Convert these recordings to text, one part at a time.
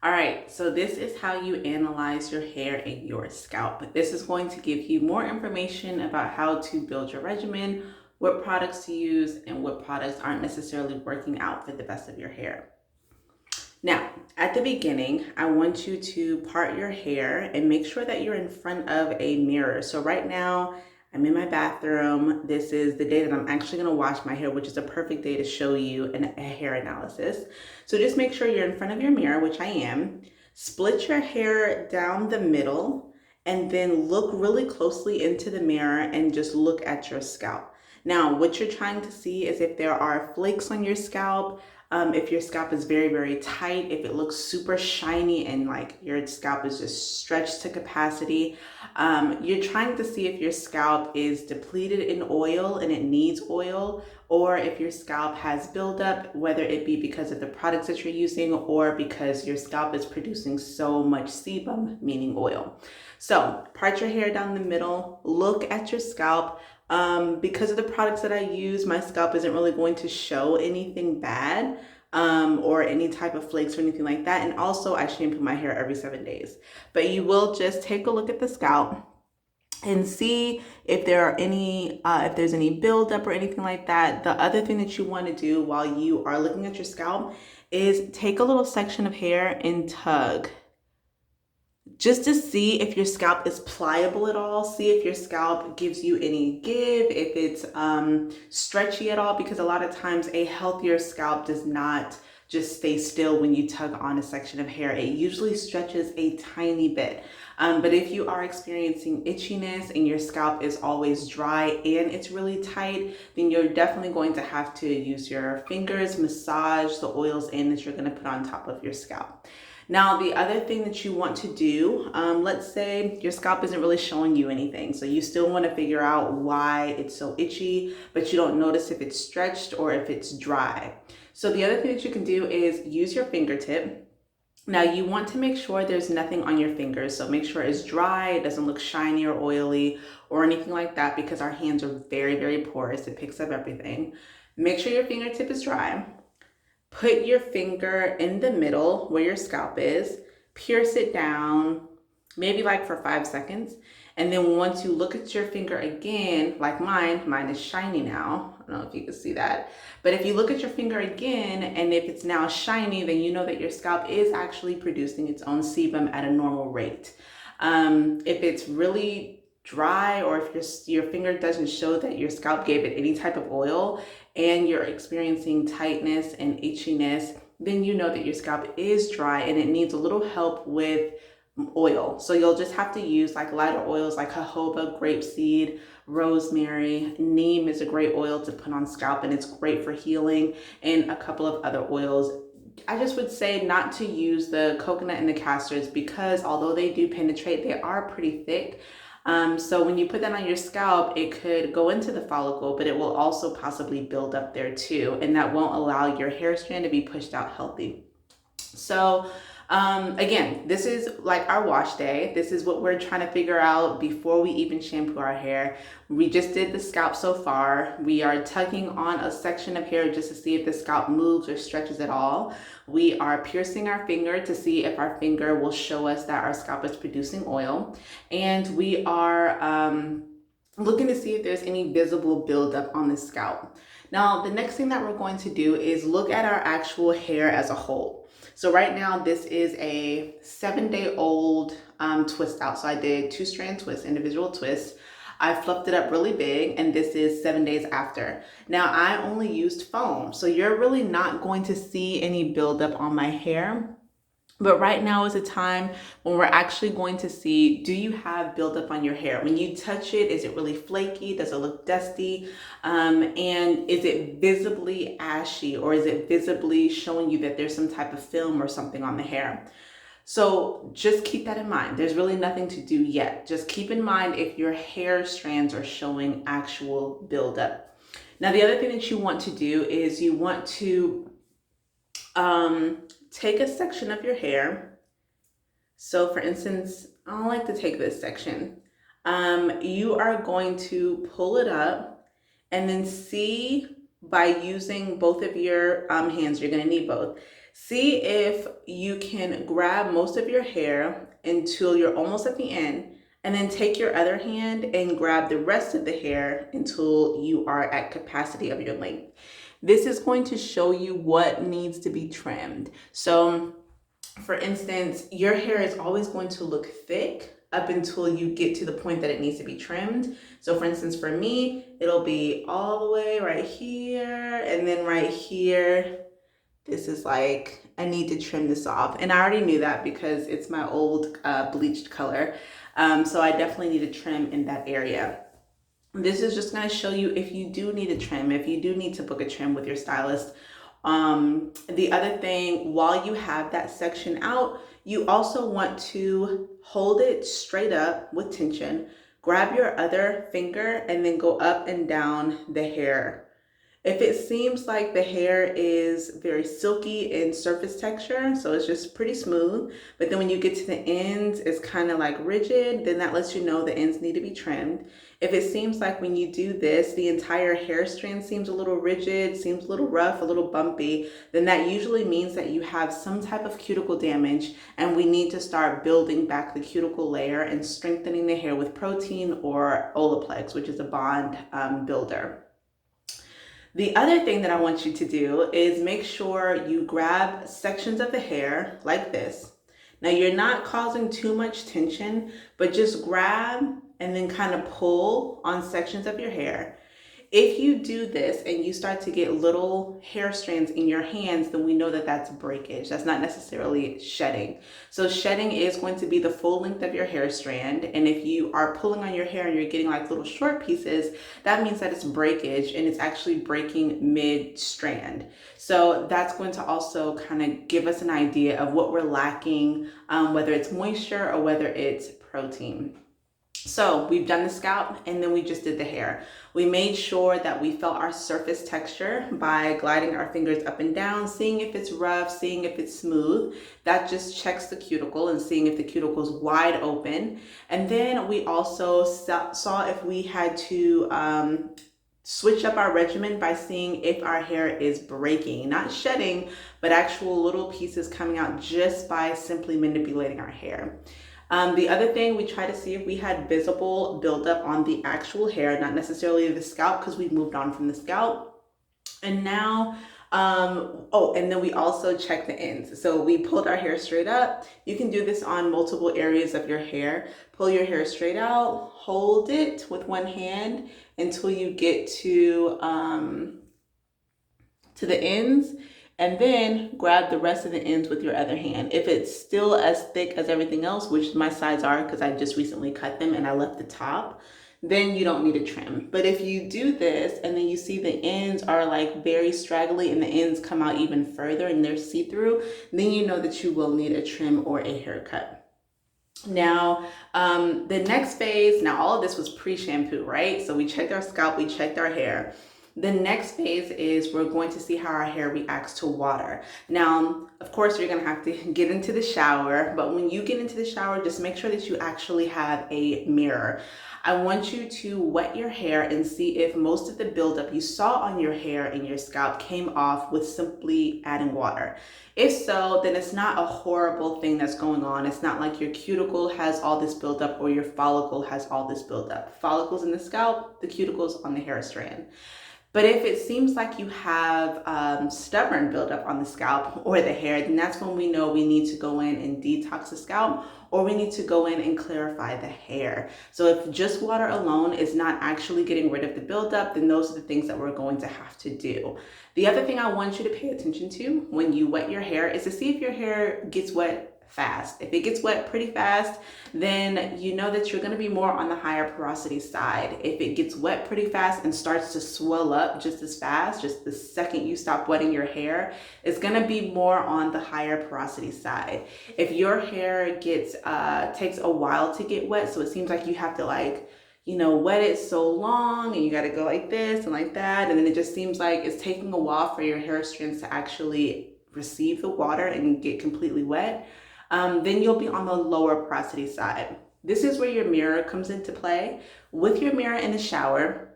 All right, so this is how you analyze your hair and your scalp. This is going to give you more information about how to build your regimen, what products to use, and what products aren't necessarily working out for the best of your hair. Now, at the beginning, I want you to part your hair and make sure that you're in front of a mirror. So right now, I'm in my bathroom. This is the day that I'm actually gonna wash my hair, which is a perfect day to show you a hair analysis. So just make sure you're in front of your mirror, which I am. Split your hair down the middle and then look really closely into the mirror and just look at your scalp. Now, what you're trying to see is if there are flakes on your scalp, if your scalp is very, very tight, if it looks super shiny and like your scalp is just stretched to capacity. You're trying to see if your scalp is depleted in oil and it needs oil, or if your scalp has buildup, whether it be because of the products that you're using or because your scalp is producing so much sebum, meaning oil. So part your hair down the middle, look at your scalp. Because of the products that I use, my scalp isn't really going to show anything bad or any type of flakes or anything like that. And also I shampoo my hair every 7 days. But you will just take a look at the scalp and see if there are any, if there's any buildup or anything like that. The other thing that you want to do while you are looking at your scalp is take a little section of hair and tug, just to see if your scalp is pliable at all, see if your scalp gives you any give, if it's stretchy at all, because a lot of times a healthier scalp does not just stay still when you tug on a section of hair. It usually stretches a tiny bit. But if you are experiencing itchiness and your scalp is always dry and it's really tight, then you're definitely going to have to use your fingers, massage the oils in that you're going to put on top of your scalp. Now, the other thing that you want to do, let's say your scalp isn't really showing you anything. So you still want to figure out why it's so itchy, but you don't notice if it's stretched or if it's dry. So the other thing that you can do is use your fingertip. Now you want to make sure there's nothing on your fingers. So make sure it's dry, it doesn't look shiny or oily or anything like that, because our hands are very, very porous. It picks up everything. Make sure your fingertip is dry. Put your finger in the middle where your scalp is, pierce it down, maybe like for 5 seconds. And then once you look at your finger again, like mine is shiny now. I don't know if you can see that. But if you look at your finger again, and if it's now shiny, then you know that your scalp is actually producing its own sebum at a normal rate. If it's really dry, or if your finger doesn't show that your scalp gave it any type of oil and you're experiencing tightness and itchiness, then you know that your scalp is dry and it needs a little help with oil. So you'll just have to use like lighter oils like jojoba, grapeseed, rosemary. Neem is a great oil to put on scalp and it's great for healing, and a couple of other oils. I just would say not to use the coconut and the castors, because although they do penetrate, they are pretty thick. So when you put that on your scalp, it could go into the follicle, but it will also possibly build up there too. And that won't allow your hair strand to be pushed out healthy. So again, this is like our wash day. This is what we're trying to figure out before we even shampoo our hair. We just did the scalp so far. We are tugging on a section of hair just to see if the scalp moves or stretches at all. We are piercing our finger to see if our finger will show us that our scalp is producing oil. And we are looking to see if there's any visible buildup on the scalp. Now, the next thing that we're going to do is look at our actual hair as a whole. So right now, this is a 7-day-old twist out. So I did 2-strand twists, individual twists. I fluffed it up really big, and this is 7 days after. Now, I only used foam, so you're really not going to see any buildup on my hair. But right now is a time when we're actually going to see, do you have buildup on your hair? When you touch it, is it really flaky? Does it look dusty? And is it visibly ashy, or is it visibly showing you that there's some type of film or something on the hair? So just keep that in mind. There's really nothing to do yet. Just keep in mind if your hair strands are showing actual buildup. Now, the other thing that you want to do is you want to take a section of your hair. So for instance, I like to take this section. You are going to pull it up and then see, by using both of your hands, you're going to need both. See if you can grab most of your hair until you're almost at the end, and then take your other hand and grab the rest of the hair until you are at capacity of your length. This is going to show you what needs to be trimmed. So for instance, your hair is always going to look thick up until you get to the point that it needs to be trimmed. So for instance, for me, it'll be all the way right here, and then right here, this is like, I need to trim this off. And I already knew that because it's my old bleached color. So I definitely need to trim in that area. This is just going to show you if you do need a trim, if you do need to book a trim with your stylist. The other thing, while you have that section out, you also want to hold it straight up with tension, grab your other finger, and then go up and down the hair. If it seems like the hair is very silky in surface texture, so it's just pretty smooth, but then when you get to the ends, it's kind of like rigid, then that lets you know the ends need to be trimmed. If it seems like when you do this, the entire hair strand seems a little rigid, seems a little rough, a little bumpy, then that usually means that you have some type of cuticle damage, and we need to start building back the cuticle layer and strengthening the hair with protein or Olaplex, which is a bond builder. The other thing that I want you to do is make sure you grab sections of the hair like this. Now you're not causing too much tension, but just grab and then kind of pull on sections of your hair. If you do this and you start to get little hair strands in your hands, then we know that that's breakage. That's not necessarily shedding. So shedding is going to be the full length of your hair strand. And if you are pulling on your hair and you're getting like little short pieces, that means that it's breakage and it's actually breaking mid-strand. So that's going to also kind of give us an idea of what we're lacking, whether it's moisture or whether it's protein. So we've done the scalp and then we just did the hair. We made sure that we felt our surface texture by gliding our fingers up and down, seeing if it's rough, seeing if it's smooth. That just checks the cuticle and seeing if the cuticle is wide open. And then we also saw if we had to switch up our regimen by seeing if our hair is breaking, not shedding, but actual little pieces coming out just by simply manipulating our hair. The other thing, we try to see if we had visible buildup on the actual hair, not necessarily the scalp, because we moved on from the scalp. And now, and then we also check the ends. So we pulled our hair straight up. You can do this on multiple areas of your hair. Pull your hair straight out, hold it with one hand until you get to the ends, and then grab the rest of the ends with your other hand. If it's still as thick as everything else, which my sides are because I just recently cut them and I left the top, then you don't need a trim. But if you do this and then you see the ends are like very straggly and the ends come out even further and they're see-through, then you know that you will need a trim or a haircut. Now, the next phase, now all of this was pre-shampoo, right? So we checked our scalp, we checked our hair. The next phase is we're going to see how our hair reacts to water. Now, of course, you're going to have to get into the shower, but when you get into the shower, just make sure that you actually have a mirror. I want you to wet your hair and see if most of the buildup you saw on your hair and your scalp came off with simply adding water. If so, then it's not a horrible thing that's going on. It's not like your cuticle has all this buildup or your follicle has all this buildup. Follicles in the scalp, the cuticles on the hair strand. But if it seems like you have stubborn buildup on the scalp or the hair, then that's when we know we need to go in and detox the scalp, or we need to go in and clarify the hair. So if just water alone is not actually getting rid of the buildup, then those are the things that we're going to have to do. The other thing I want you to pay attention to when you wet your hair is to see if your hair gets wet fast. If it gets wet pretty fast, then you know that you're going to be more on the higher porosity side. If it gets wet pretty fast and starts to swell up just as fast, just the second you stop wetting your hair, it's going to be more on the higher porosity side. If your hair gets takes a while to get wet, so it seems like you have to wet it so long and you got to go like this and like that, and then it just seems like it's taking a while for your hair strands to actually receive the water and get completely wet, then you'll be on the lower porosity side. This is where your mirror comes into play. With your mirror in the shower,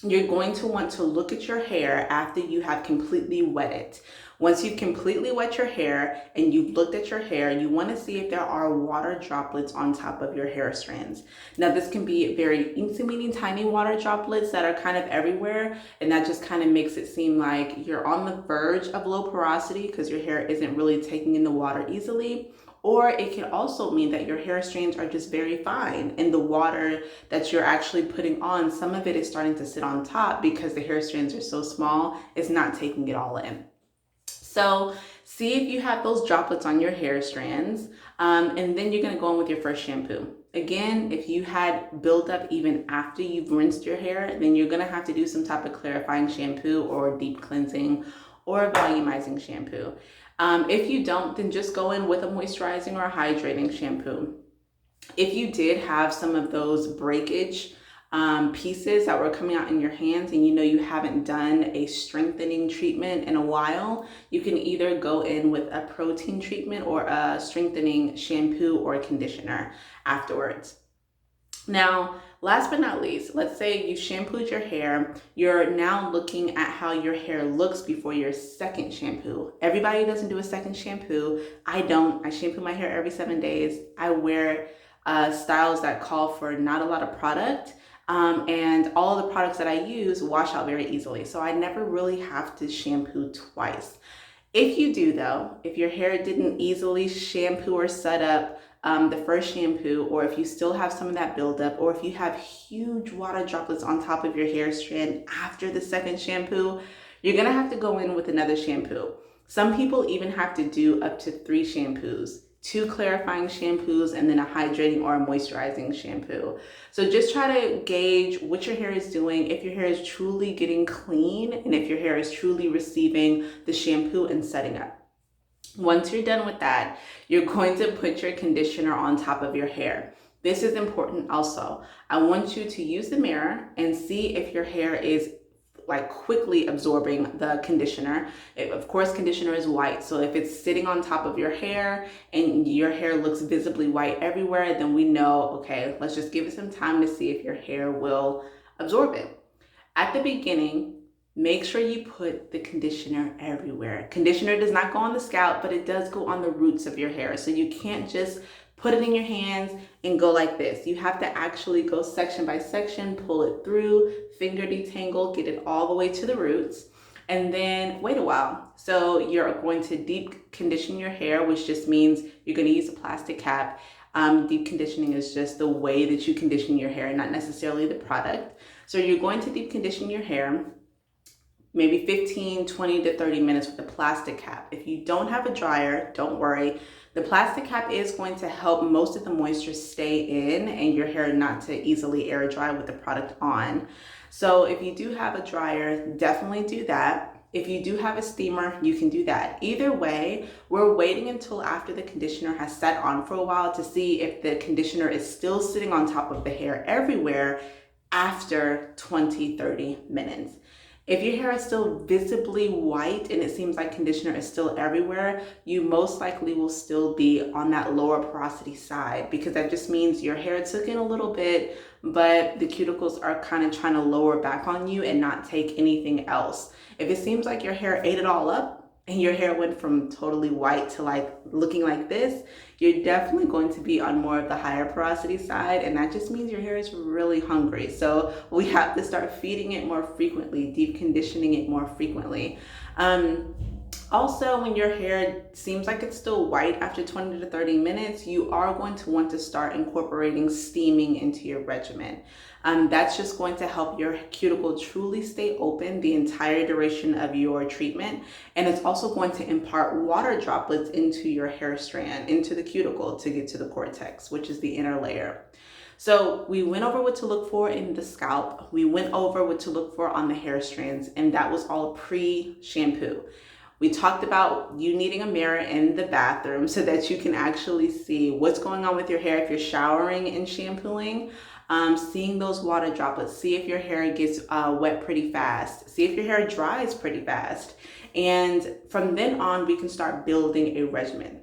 you're going to want to look at your hair after you have completely wet it. Once you've completely wet your hair and you've looked at your hair, you want to see if there are water droplets on top of your hair strands. Now, this can be very teeny tiny water droplets that are kind of everywhere, and that just kind of makes it seem like you're on the verge of low porosity because your hair isn't really taking in the water easily. Or it can also mean that your hair strands are just very fine and the water that you're actually putting on, some of it is starting to sit on top because the hair strands are so small, it's not taking it all in. So see if you have those droplets on your hair strands, and then you're gonna go in with your first shampoo. Again, if you had buildup even after you've rinsed your hair, then you're gonna have to do some type of clarifying shampoo or deep cleansing or volumizing shampoo. If you don't, then just go in with a moisturizing or a hydrating shampoo. If you did have some of those breakage pieces that were coming out in your hands and you know you haven't done a strengthening treatment in a while, you can either go in with a protein treatment or a strengthening shampoo or conditioner afterwards. Now, last but not least, let's say you shampooed your hair. You're now looking at how your hair looks before your second shampoo. Everybody doesn't do a second shampoo. I don't. I shampoo my hair every 7 days. I wear styles that call for not a lot of product. And all the products that I use wash out very easily. So I never really have to shampoo twice. If you do though, if your hair didn't easily shampoo or set up the first shampoo, or if you still have some of that buildup, or if you have huge water droplets on top of your hair strand after the second shampoo, you're gonna have to go in with another shampoo. Some people even have to do up to 3 shampoos. 2 clarifying shampoos and then a hydrating or a moisturizing shampoo. So just try to gauge what your hair is doing, if your hair is truly getting clean, and if your hair is truly receiving the shampoo and setting up. Once you're done with that, you're going to put your conditioner on top of your hair. This is important also. I want you to use the mirror and see if your hair is like quickly absorbing the conditioner. Of course, conditioner is white. So if it's sitting on top of your hair and your hair looks visibly white everywhere, then we know, okay, let's just give it some time to see if your hair will absorb it. At the beginning, make sure you put the conditioner everywhere. Conditioner does not go on the scalp, but it does go on the roots of your hair. So you can't just put it in your hands and go like this. You have to actually go section by section, pull it through, finger detangle, get it all the way to the roots, and then wait a while. So you're going to deep condition your hair, which just means you're going to use a plastic cap. Deep conditioning is just the way that you condition your hair, not necessarily the product. So you're going to deep condition your hair, maybe 15, 20 to 30 minutes with a plastic cap. If you don't have a dryer, don't worry. The plastic cap is going to help most of the moisture stay in and your hair not to easily air dry with the product on. So if you do have a dryer, definitely do that. If you do have a steamer, you can do that. Either way, we're waiting until after the conditioner has set on for a while to see if the conditioner is still sitting on top of the hair everywhere after 20, 30 minutes. If your hair is still visibly white and it seems like conditioner is still everywhere, you most likely will still be on that lower porosity side, because that just means your hair took in a little bit, but the cuticles are kind of trying to lower back on you and not take anything else. If it seems like your hair ate it all up and your hair went from totally white to like looking like this, you're definitely going to be on more of the higher porosity side, and that just means your hair is really hungry. So we have to start feeding it more frequently, deep conditioning it more frequently. Also, when your hair seems like it's still white after 20 to 30 minutes, you are going to want to start incorporating steaming into your regimen. That's just going to help your cuticle truly stay open the entire duration of your treatment. And it's also going to impart water droplets into your hair strand, into the cuticle to get to the cortex, which is the inner layer. So we went over what to look for in the scalp. We went over what to look for on the hair strands, and that was all pre-shampoo. We talked about you needing a mirror in the bathroom so that you can actually see what's going on with your hair if you're showering and shampooing. Seeing those water droplets, see if your hair gets wet pretty fast, see if your hair dries pretty fast. And from then on, we can start building a regimen.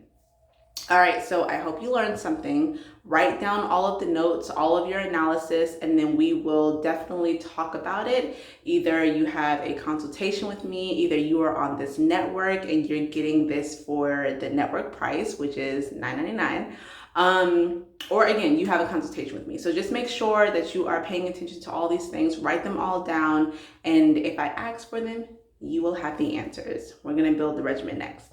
All right, so I hope you learned something. Write down all of the notes, all of your analysis, and then we will definitely talk about it. Either you have a consultation with me, either you are on this network and you're getting this for the network price, which is $9.99. Or again, you have a consultation with me. So just make sure that you are paying attention to all these things, write them all down, and if I ask for them, you will have the answers. We're gonna build the regimen next.